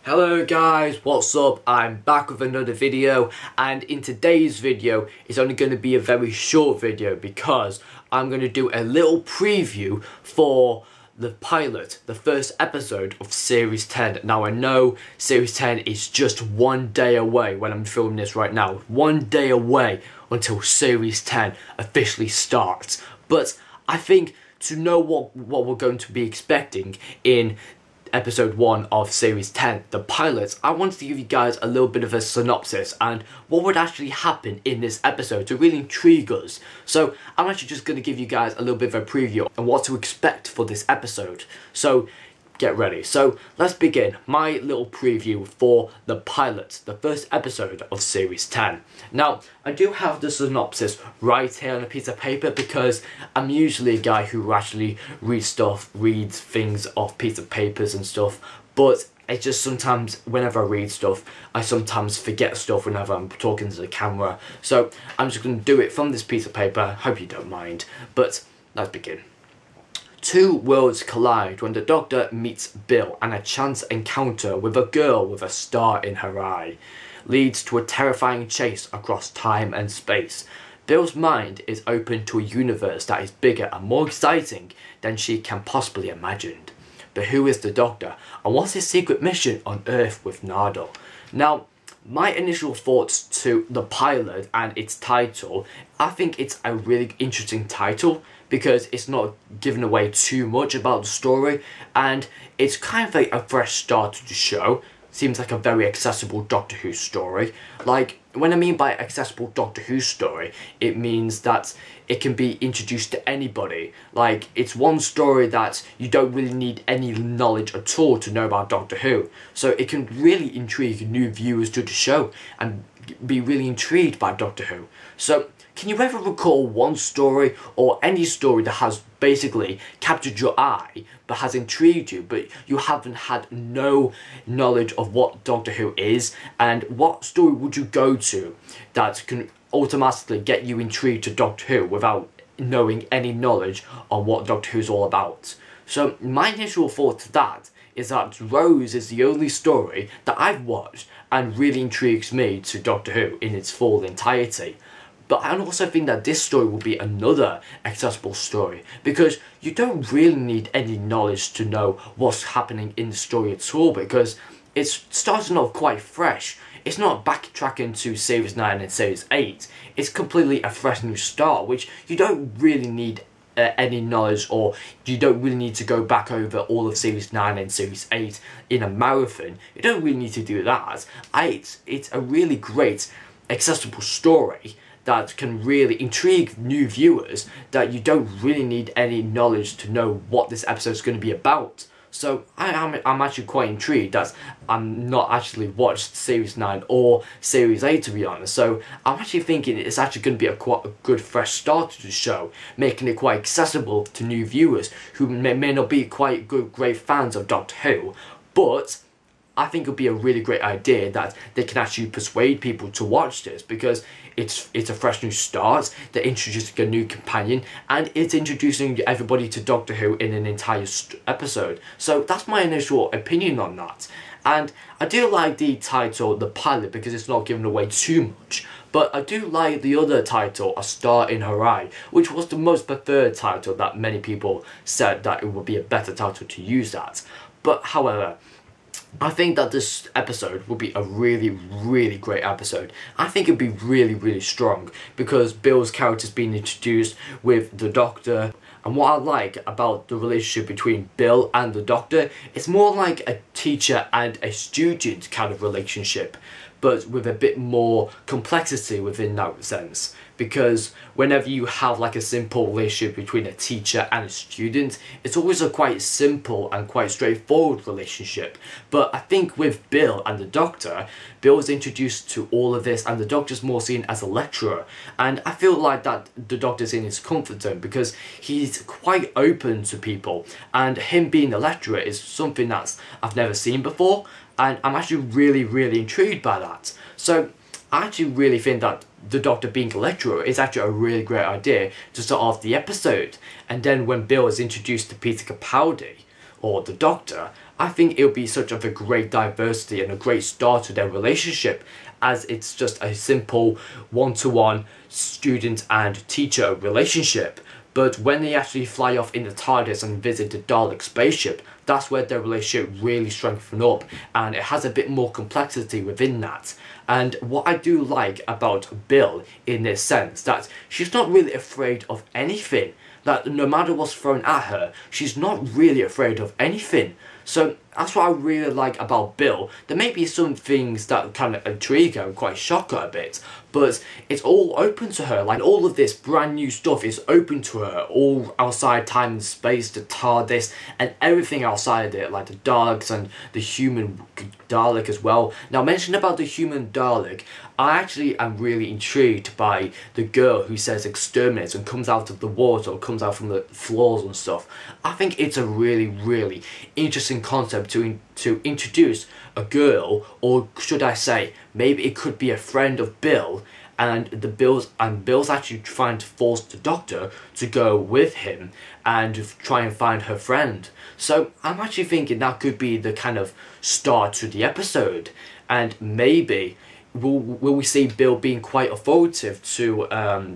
Hello guys, what's up? I'm back with another video, and in today's video it's only going to be a very short video because I'm going to do a little preview for the pilot, the first episode of Series 10. Now I know Series 10 is just one day away when I'm filming this right now. One day away until Series 10 officially starts. But I think to know what we're going to be expecting in episode 1 of series 10, the pilot, I wanted to give you guys a little bit of a synopsis and what would actually happen in this episode to really intrigue us. So I'm actually just going to give you guys a little bit of a preview and what to expect for this episode. So get ready. So let's begin my little preview for the pilot, the first episode of series 10. Now I do have the synopsis right here on a piece of paper because I'm usually a guy who actually reads things off piece of papers and stuff, but it's just sometimes whenever I read stuff I sometimes forget stuff whenever I'm talking to the camera. So I'm just going to do it from this piece of paper. Hope you don't mind, but let's begin. Two worlds collide when the Doctor meets Bill, and a chance encounter with a girl with a star in her eye leads to a terrifying chase across time and space. Bill's mind is open to a universe that is bigger and more exciting than she can possibly imagine. But who is the Doctor, and what's his secret mission on Earth with Nardole? Now, my initial thoughts to the pilot and its title, I think it's a really interesting title because it's not giving away too much about the story, and it's kind of like a fresh start to the show. Seems like a very accessible Doctor Who story. Like, when I mean by accessible Doctor Who story, it means that it can be introduced to anybody. Like, it's one story that you don't really need any knowledge at all to know about Doctor Who. So it can really intrigue new viewers to the show and be really intrigued by Doctor Who. So, can you ever recall one story or any story that has basically captured your eye but has intrigued you, but you haven't had no knowledge of what Doctor Who is? And what story would you go to that can automatically get you intrigued to Doctor Who without knowing any knowledge on what Doctor Who's all about? So my initial thought to that is that Rose is the only story that I've watched and really intrigues me to Doctor Who in its full entirety. But I also think that this story will be another accessible story because you don't really need any knowledge to know what's happening in the story at all, because it's starting off quite fresh. It's not backtracking to series 9 and series 8. It's completely a fresh new start, which you don't really need any knowledge, or you don't really need to go back over all of series 9 and series 8 in a marathon. You don't really need to do that. It's a really great accessible story that can really intrigue new viewers, that you don't really need any knowledge to know what this episode is going to be about. So I'm actually quite intrigued that I'm not actually watched series 9 or series 8, to be honest. So I'm actually thinking it's actually going to be quite a good fresh start to the show, making it quite accessible to new viewers who may not be quite great fans of Doctor Who, but I think it would be a really great idea that they can actually persuade people to watch this, because it's a fresh new start. They're introducing a new companion and it's introducing everybody to Doctor Who in an entire episode. So that's my initial opinion on that. And I do like the title, the pilot, because it's not giving away too much. But I do like the other title, A Star in Her Eye, which was the most preferred title that many people said that it would be a better title to use that. But however, I think that this episode will be a really, really great episode. I think it'll be really, really strong because Bill's character's been introduced with the Doctor. And what I like about the relationship between Bill and the Doctor, it's more like a teacher and a student kind of relationship, but with a bit more complexity within that sense. Because whenever you have like a simple relationship between a teacher and a student, it's always a quite simple and quite straightforward relationship. But I think with Bill and the Doctor, Bill is introduced to all of this and the Doctor's more seen as a lecturer. And I feel like that the Doctor's in his comfort zone because he's quite open to people. And him being a lecturer is something that I've never seen before. And I'm actually really, really intrigued by that. So I actually really think that the Doctor being a lecturer is actually a really great idea to start off the episode. And then when Bill is introduced to Peter Capaldi, or the Doctor, I think it'll be such of a great diversity and a great start to their relationship, as it's just a simple one-to-one student and teacher relationship. But when they actually fly off in the TARDIS and visit the Dalek spaceship, that's where their relationship really strengthens up, and it has a bit more complexity within that. And what I do like about Bill in this sense, that she's not really afraid of anything. That no matter what's thrown at her, she's not really afraid of anything. So that's what I really like about Bill. There may be some things that kind of intrigue her and quite shock her a bit, but it's all open to her. Like, all of this brand new stuff is open to her, all outside time and space, the TARDIS and everything outside it, like the Daleks and the human Dalek as well. Now, mentioning about the human Dalek, I actually am really intrigued by the girl who says exterminate and comes out of the water or comes out from the floors and stuff. I think it's a really, really interesting concept to introduce a girl, or should I say, maybe it could be a friend of Bill, and Bill's actually trying to force the Doctor to go with him and try and find her friend. So I'm actually thinking that could be the kind of start to the episode, and maybe will we see Bill being quite authoritative to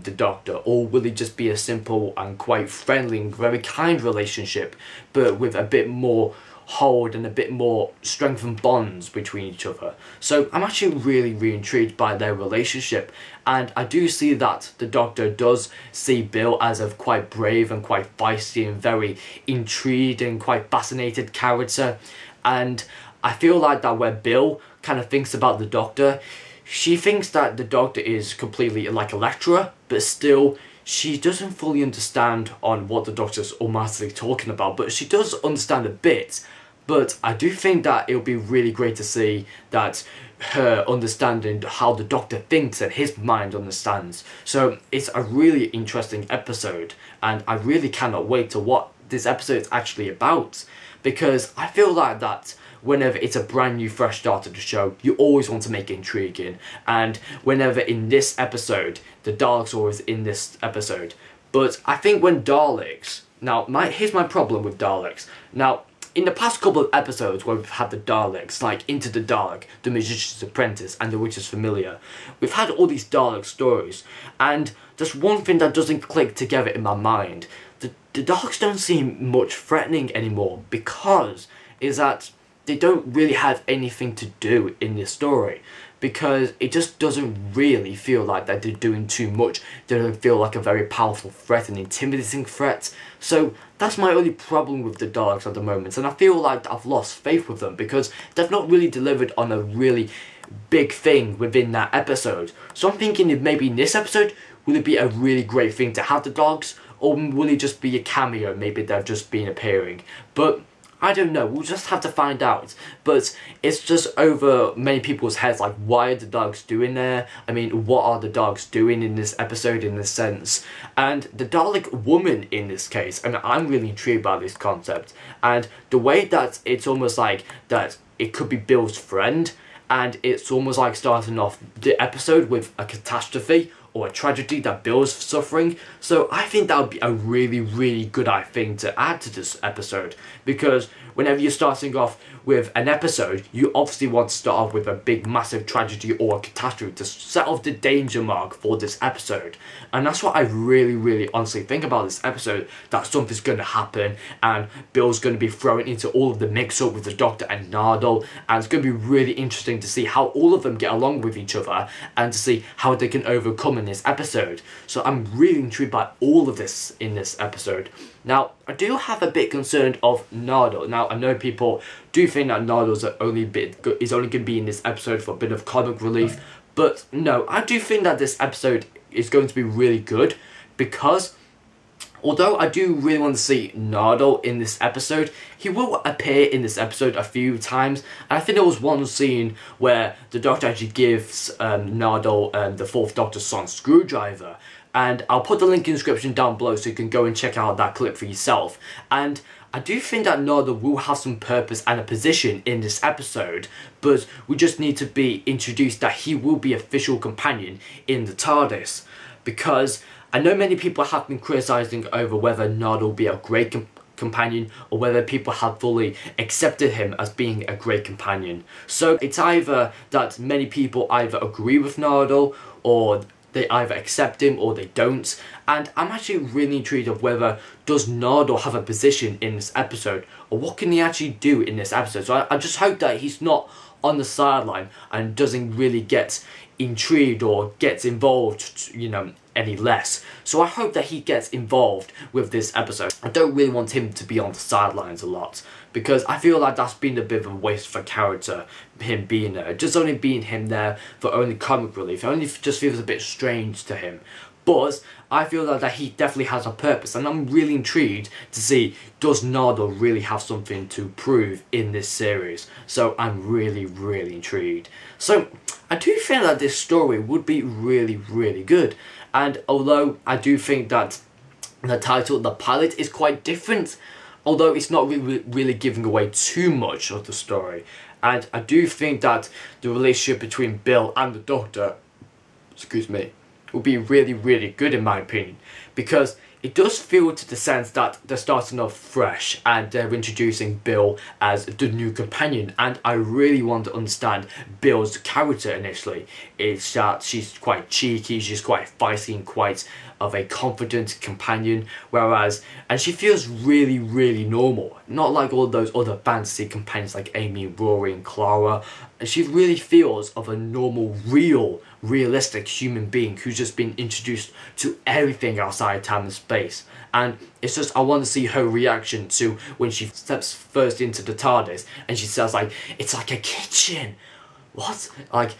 the Doctor, or will it just be a simple and quite friendly and very kind relationship, but with a bit more hold and a bit more strengthened bonds between each other? So I'm actually really intrigued by their relationship, and I do see that the Doctor does see Bill as a quite brave and quite feisty and very intrigued and quite fascinated character. And I feel like that where Bill kind of thinks about the Doctor, she thinks that the Doctor is completely like a lecturer, but still she doesn't fully understand on what the Doctor's automatically talking about, but she does understand a bit. But I do think that it'll be really great to see that her understanding how the Doctor thinks and his mind understands. So it's a really interesting episode, and I really cannot wait to what this episode is actually about, because I feel like that whenever it's a brand new fresh start to the show, you always want to make it intriguing. And whenever in this episode, the Daleks are always in this episode. But I think when Daleks, now here's my problem with Daleks. Now, in the past couple of episodes where we've had the Daleks, like Into the Dalek, The Magician's Apprentice and The Witch's Familiar, we've had all these Dalek stories, and there's one thing that doesn't click together in my mind. The Daleks don't seem much threatening anymore, because is that they don't really have anything to do in this story, because it just doesn't really feel like that they're doing too much. They don't feel like a very powerful threat, an intimidating threat. So that's my only problem with the Daleks at the moment, and I feel like I've lost faith with them because they've not really delivered on a really big thing within that episode. So I'm thinking if maybe in this episode, will it be a really great thing to have the Daleks, or will it just be a cameo, maybe they've just been appearing? But I don't know, we'll just have to find out. But it's just over many people's heads, like, why are the Daleks doing there? I mean, what are the Daleks doing in this episode in this sense? And the Dalek woman in this case, and I'm really intrigued by this concept. And the way that it's almost like that it could be Bill's friend, and it's almost like starting off the episode with a catastrophe or a tragedy that Bill's suffering. So I think that would be a really good thing to add to this episode, because whenever you're starting off with an episode, you obviously want to start off with a big massive tragedy or a catastrophe to set off the danger mark for this episode. And that's what I really honestly think about this episode, that something's going to happen and Bill's going to be thrown into all of the mix-up with the Doctor and Nardole, and it's going to be really interesting to see how all of them get along with each other and to see how they can overcome in this episode. So I'm really intrigued by all of this in this episode. Now, I do have a bit concerned of Nardole. Now, I know people do think that Nardole's is only going to be in this episode for a bit of comic relief, but no, I do think that this episode is going to be really good, because although I do really want to see Nardole in this episode, he will appear in this episode a few times. And I think there was one scene where the Doctor actually gives Nardole the Fourth Doctor's son screwdriver. And I'll put the link in the description down below so you can go and check out that clip for yourself. And I do think that Nardole will have some purpose and a position in this episode, but we just need to be introduced that he will be official companion in the TARDIS. Because I know many people have been criticising over whether Nardole will be a great companion or whether people have fully accepted him as being a great companion. So it's either that many people either agree with Nardole or they either accept him or they don't, and I'm actually really intrigued of whether does Nardole have a position in this episode, or what can he actually do in this episode. So I just hope that he's not on the sideline and doesn't really get intrigued or gets involved, you know, any less. So I hope that he gets involved with this episode. I don't really want him to be on the sidelines a lot, because I feel like that's been a bit of a waste of a character, him being there. Just only being him there for only comic relief. It only just feels a bit strange to him. But I feel that he definitely has a purpose, and I'm really intrigued to see, does Nardole really have something to prove in this series? So I'm really intrigued. So I do feel that this story would be really good, and although I do think that the title, The Pilot, is quite different, although it's not really giving away too much of the story, and I do think that the relationship between Bill and the Doctor, excuse me, will be really good in my opinion, because it does feel to the sense that they're starting off fresh and they're introducing Bill as the new companion, and I really want to understand Bill's character initially. It's that she's quite cheeky, she's quite feisty and quite of a confident companion, and she feels really normal, not like all those other fantasy companions like Amy, Rory and Clara. And she really feels of a normal, realistic human being who's just been introduced to everything outside time and space. And it's just, I want to see her reaction to when she steps first into the TARDIS and she says like, it's like a kitchen. What? Like,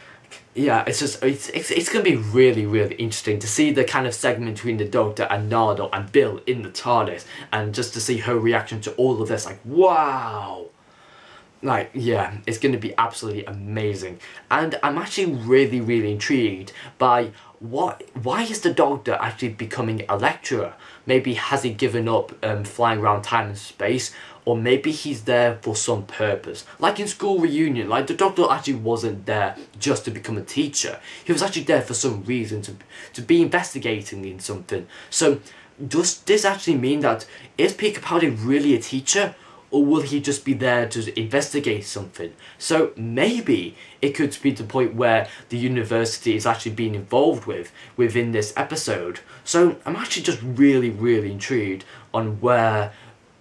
yeah, it's just, it's going to be really interesting to see the kind of segment between the Doctor and Nardole and Bill in the TARDIS, and just to see her reaction to all of this, like, wow. Like, yeah, it's going to be absolutely amazing. And I'm actually really intrigued by why is the Doctor actually becoming a lecturer? Maybe has he given up flying around time and space? Or maybe he's there for some purpose. Like in School Reunion, like the Doctor actually wasn't there just to become a teacher. He was actually there for some reason, to be investigating in something. So does this actually mean that, is Peter Capaldi really a teacher? Or will he just be there to investigate something? So maybe it could be the point where the university is actually being involved within this episode. So I'm actually just really intrigued on where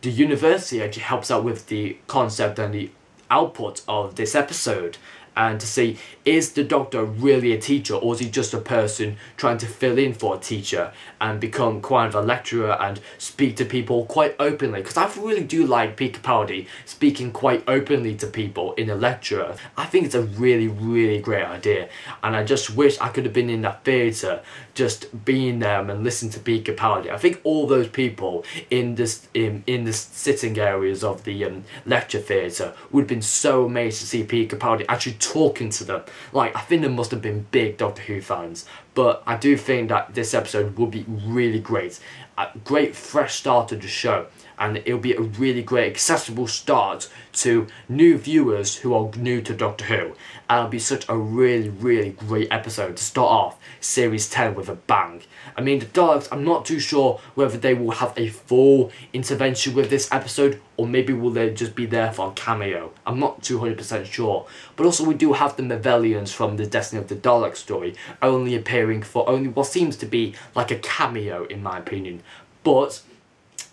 the university actually helps out with the concept and the output of this episode, and to see, is the Doctor really a teacher, or is he just a person trying to fill in for a teacher and become quite of a lecturer and speak to people quite openly? Because I really do like Peter Capaldi speaking quite openly to people in a lecturer. I think it's a really great idea, and I just wish I could have been in that theatre, just being there and listening to Peter Capaldi. I think all those people in this sitting areas of the lecture theatre would have been so amazed to see Peter Capaldi actually talking to them. Like, I think there must have been big Doctor Who fans. But I do think that this episode will be really great. A great fresh start to the show. And it'll be a really great accessible start to new viewers who are new to Doctor Who. And it'll be such a really great episode to start off Series 10 with a bang. I mean, the Daleks, I'm not too sure whether they will have a full intervention with this episode, or maybe will they just be there for a cameo. I'm not 200% sure. But also we do have the Mavelians from the Destiny of the Daleks story only appearing for only what seems to be like a cameo in my opinion. But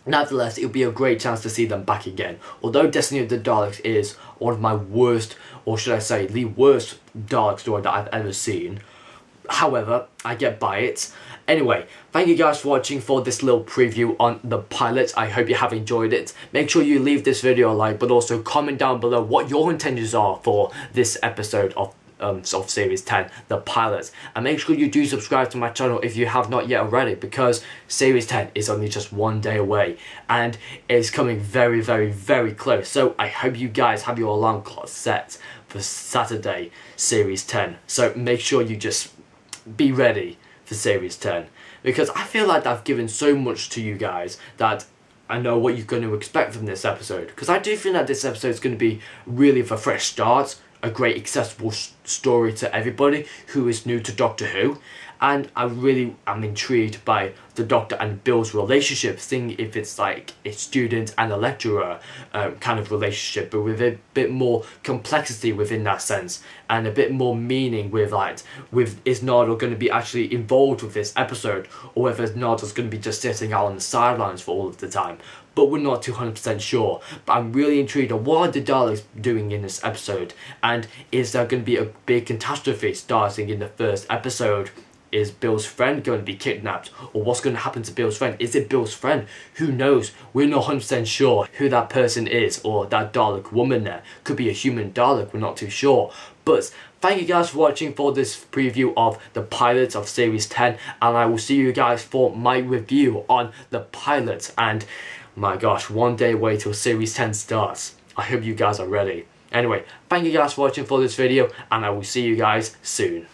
nevertheless, it'll be a great chance to see them back again. Although Destiny of the Daleks is one of my worst, or should I say, the worst Dalek story that I've ever seen. However, I get by it. Anyway, thank you guys for watching for this little preview on the pilot. I hope you have enjoyed it. Make sure you leave this video a like, but also comment down below what your intentions are for this episode of Series 10, the pilot. And make sure you do subscribe to my channel if you have not yet already, because Series 10 is only just one day away and it's coming very close. So I hope you guys have your alarm clock set for Saturday, Series 10. So make sure you just be ready for Series 10, because I feel like I've given so much to you guys that I know what you're going to expect from this episode. Because I do think that this episode is going to be really of a fresh start, a great accessible story to everybody who is new to Doctor Who, and I really am intrigued by the Doctor and Bill's relationship, seeing if it's like a student and a lecturer kind of relationship, but with a bit more complexity within that sense, and a bit more meaning with is Nardole going to be actually involved with this episode, or whether Nardole's going to be just sitting out on the sidelines for all of the time. But we're not 200% sure. But I'm really intrigued on what are the Daleks doing in this episode, and is there going to be a big catastrophe starting in the first episode? Is Bill's friend going to be kidnapped, or what's going to happen to Bill's friend? Is it Bill's friend? Who knows? We're not 100% sure who that person is, or that Dalek woman there. Could be a human Dalek, we're not too sure. But thank you guys for watching for this preview of the pilot of Series 10, and I will see you guys for my review on the pilot. And my gosh, one day away till Series 10 starts. I hope you guys are ready. Anyway, thank you guys for watching for this video, and I will see you guys soon.